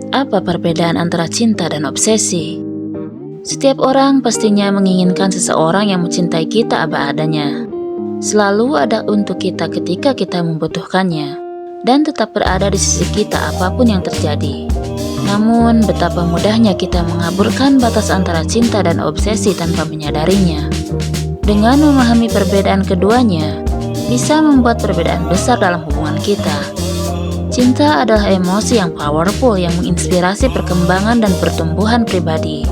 Apa perbedaan antara cinta dan obsesi? Setiap orang pastinya menginginkan seseorang yang mencintai kita apa adanya. Selalu ada untuk kita ketika kita membutuhkannya, dan tetap berada di sisi kita apapun yang terjadi. Namun, betapa mudahnya kita mengaburkan batas antara cinta dan obsesi tanpa menyadarinya. Dengan memahami perbedaan keduanya, bisa membuat perbedaan besar dalam hubungan kita. Cinta adalah emosi yang powerful yang menginspirasi perkembangan dan pertumbuhan pribadi.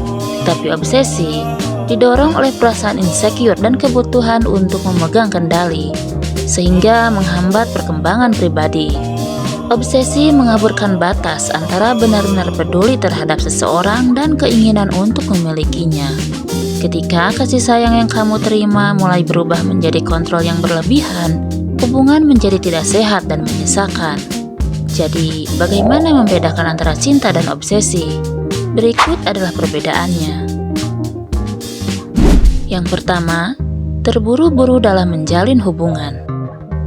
Tapi obsesi didorong oleh perasaan insecure dan kebutuhan untuk memegang kendali, sehingga menghambat perkembangan pribadi. Obsesi mengaburkan batas antara benar-benar peduli terhadap seseorang dan keinginan untuk memilikinya. Ketika kasih sayang yang kamu terima mulai berubah menjadi kontrol yang berlebihan, hubungan menjadi tidak sehat dan menyesakan. Jadi, bagaimana membedakan antara cinta dan obsesi? Berikut adalah perbedaannya. Yang pertama, terburu-buru dalam menjalin hubungan.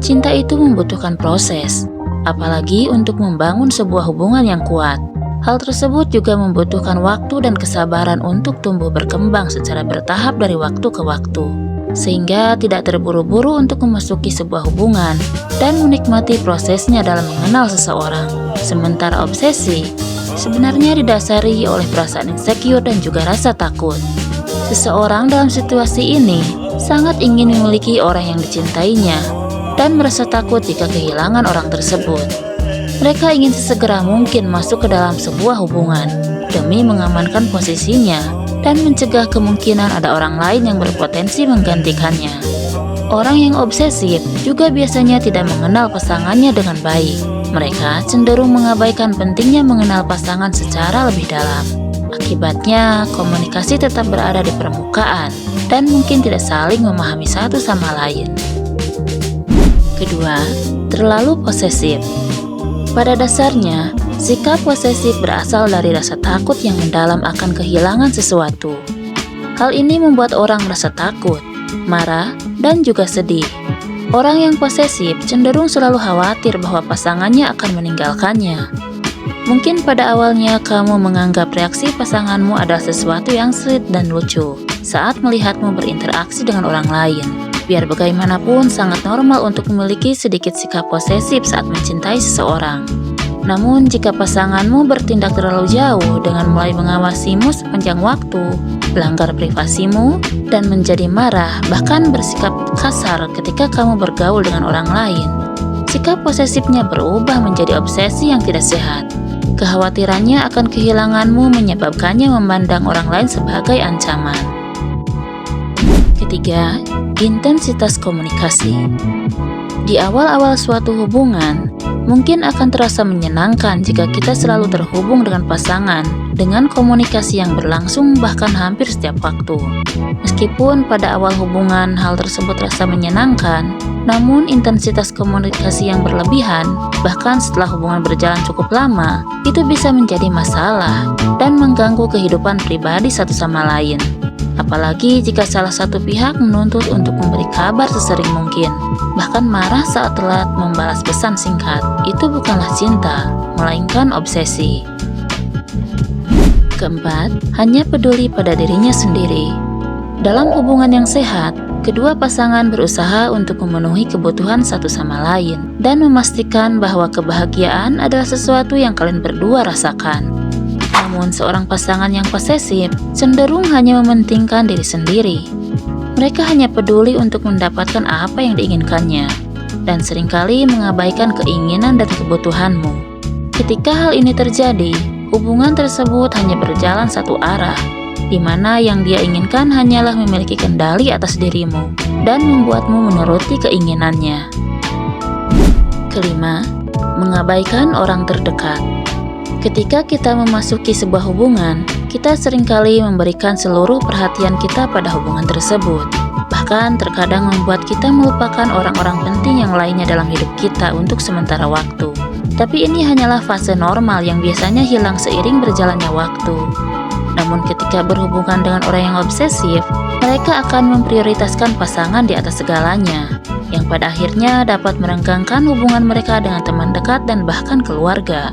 Cinta itu membutuhkan proses, apalagi untuk membangun sebuah hubungan yang kuat. Hal tersebut juga membutuhkan waktu dan kesabaran untuk tumbuh berkembang secara bertahap dari waktu ke waktu, sehingga tidak terburu-buru untuk memasuki sebuah hubungan dan menikmati prosesnya dalam mengenal seseorang. Sementara obsesi sebenarnya didasari oleh perasaan insecure dan juga rasa takut. Seseorang dalam situasi ini sangat ingin memiliki orang yang dicintainya dan merasa takut jika kehilangan orang tersebut. Mereka ingin sesegera mungkin masuk ke dalam sebuah hubungan demi mengamankan posisinya dan mencegah kemungkinan ada orang lain yang berpotensi menggantikannya. Orang yang obsesif juga biasanya tidak mengenal pasangannya dengan baik. Mereka cenderung mengabaikan pentingnya mengenal pasangan secara lebih dalam. Akibatnya, komunikasi tetap berada di permukaan dan mungkin tidak saling memahami satu sama lain. Kedua, terlalu posesif. Pada dasarnya, sikap posesif berasal dari rasa takut yang mendalam akan kehilangan sesuatu. Hal ini membuat orang merasa takut, marah, dan juga sedih. Orang yang posesif cenderung selalu khawatir bahwa pasangannya akan meninggalkannya. Mungkin pada awalnya kamu menganggap reaksi pasanganmu adalah sesuatu yang sweet dan lucu saat melihatmu berinteraksi dengan orang lain. Biar bagaimanapun sangat normal untuk memiliki sedikit sikap posesif saat mencintai seseorang. Namun jika pasanganmu bertindak terlalu jauh dengan mulai mengawasimu sepanjang waktu, melanggar privasimu, dan menjadi marah bahkan bersikap kasar ketika kamu bergaul dengan orang lain, sikap posesifnya berubah menjadi obsesi yang tidak sehat. Kekhawatirannya akan kehilanganmu menyebabkannya memandang orang lain sebagai ancaman. Ketiga, intensitas komunikasi. Di awal-awal suatu hubungan, mungkin akan terasa menyenangkan jika kita selalu terhubung dengan pasangan dengan komunikasi yang berlangsung bahkan hampir setiap waktu. Meskipun pada awal hubungan hal tersebut terasa menyenangkan, namun intensitas komunikasi yang berlebihan, bahkan setelah hubungan berjalan cukup lama, itu bisa menjadi masalah dan mengganggu kehidupan pribadi satu sama lain. Apalagi jika salah satu pihak menuntut untuk memberi kabar sesering mungkin, bahkan marah saat telat membalas pesan singkat. Itu bukanlah cinta, melainkan obsesi. Keempat, hanya peduli pada dirinya sendiri. Dalam hubungan yang sehat, kedua pasangan berusaha untuk memenuhi kebutuhan satu sama lain dan memastikan bahwa kebahagiaan adalah sesuatu yang kalian berdua rasakan. Namun seorang pasangan yang posesif cenderung hanya mementingkan diri sendiri. Mereka hanya peduli untuk mendapatkan apa yang diinginkannya dan seringkali mengabaikan keinginan dan kebutuhanmu. Ketika hal ini terjadi, hubungan tersebut hanya berjalan satu arah, di mana yang dia inginkan hanyalah memiliki kendali atas dirimu dan membuatmu menuruti keinginannya. Kelima, mengabaikan orang terdekat. Ketika kita memasuki sebuah hubungan, kita seringkali memberikan seluruh perhatian kita pada hubungan tersebut. Bahkan terkadang membuat kita melupakan orang-orang penting yang lainnya dalam hidup kita untuk sementara waktu. Tapi ini hanyalah fase normal yang biasanya hilang seiring berjalannya waktu. Namun ketika berhubungan dengan orang yang obsesif, mereka akan memprioritaskan pasangan di atas segalanya. yang pada akhirnya dapat merenggangkan hubungan mereka dengan teman dekat dan bahkan keluarga.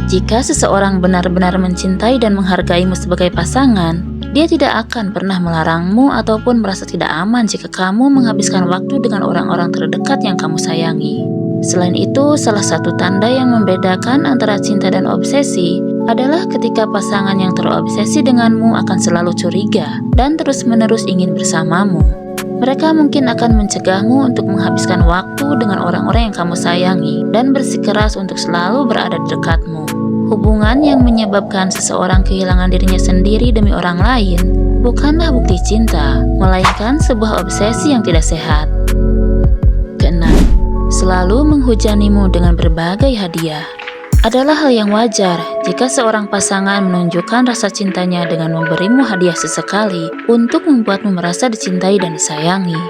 Jika seseorang benar-benar mencintai dan menghargaimu sebagai pasangan, dia tidak akan pernah melarangmu ataupun merasa tidak aman jika kamu menghabiskan waktu dengan orang-orang terdekat yang kamu sayangi. Selain itu, salah satu tanda yang membedakan antara cinta dan obsesi adalah ketika pasangan yang terobsesi denganmu akan selalu curiga dan terus-menerus ingin bersamamu. Mereka mungkin akan mencegahmu untuk menghabiskan waktu dengan orang-orang yang kamu sayangi dan bersikeras untuk selalu berada di dekatmu. Hubungan yang menyebabkan seseorang kehilangan dirinya sendiri demi orang lain bukanlah bukti cinta, melainkan sebuah obsesi yang tidak sehat. Keenam, selalu menghujanimu dengan berbagai hadiah. Adalah hal yang wajar jika seorang pasangan menunjukkan rasa cintanya dengan memberimu hadiah sesekali untuk membuatmu merasa dicintai dan disayangi.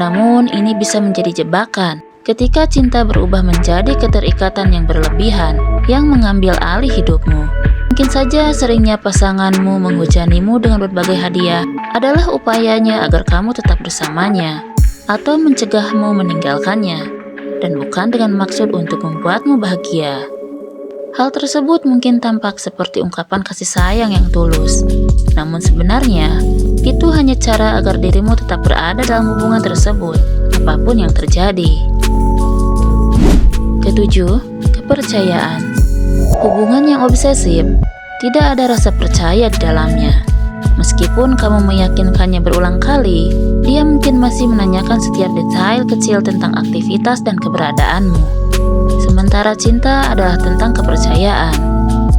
Namun, ini bisa menjadi jebakan ketika cinta berubah menjadi keterikatan yang berlebihan yang mengambil alih hidupmu. Mungkin saja seringnya pasanganmu menghujanimu dengan berbagai hadiah adalah upayanya agar kamu tetap bersamanya atau mencegahmu meninggalkannya, dan bukan dengan maksud untuk membuatmu bahagia. Hal tersebut mungkin tampak seperti ungkapan kasih sayang yang tulus, namun sebenarnya itu hanya cara agar dirimu tetap berada dalam hubungan tersebut, apapun yang terjadi. Ketujuh, kepercayaan. Hubungan yang obsesif tidak ada rasa percaya di dalamnya. Meskipun kamu meyakinkannya berulang kali, dia mungkin masih menanyakan setiap detail kecil tentang aktivitas dan keberadaanmu. Sementara cinta adalah tentang kepercayaan.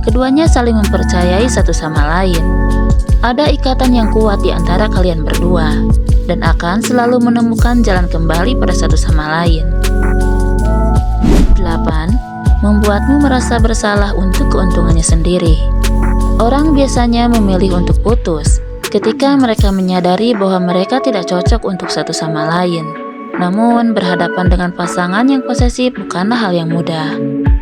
Keduanya saling mempercayai satu sama lain. Ada ikatan yang kuat di antara kalian berdua, dan akan selalu menemukan jalan kembali pada satu sama lain. 8. Membuatmu merasa bersalah untuk keuntungannya sendiri. Orang biasanya memilih untuk putus ketika mereka menyadari bahwa mereka tidak cocok untuk satu sama lain. Namun, berhadapan dengan pasangan yang posesif bukanlah hal yang mudah.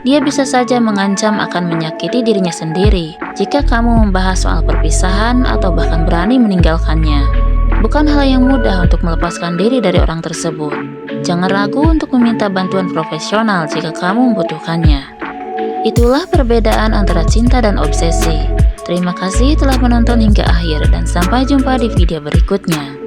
Dia bisa saja mengancam akan menyakiti dirinya sendiri jika kamu membahas soal perpisahan atau bahkan berani meninggalkannya. Bukan hal yang mudah untuk melepaskan diri dari orang tersebut. Jangan ragu untuk meminta bantuan profesional jika kamu membutuhkannya. Itulah perbedaan antara cinta dan obsesi. Terima kasih telah menonton hingga akhir dan sampai jumpa di video berikutnya.